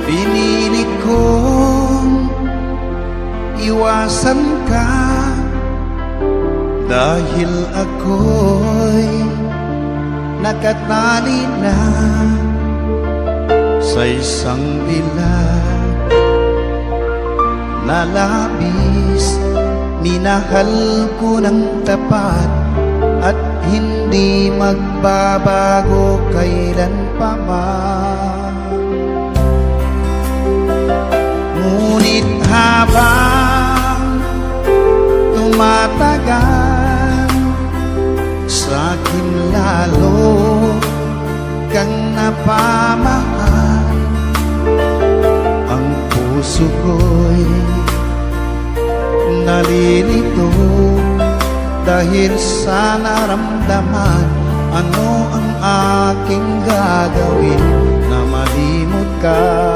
Pinili kong iwasan ka dahil ako'y nakatali na sa isang dilag na labis. Minahal ko ng tapat at hindi magbabago kailan pa man. Ngunit habang tumatagal, sa'kin lalo kang napamahal. Ang puso ko'y nalilito dahil sa naramdaman. Ano ang aking gagawin na malimot ka?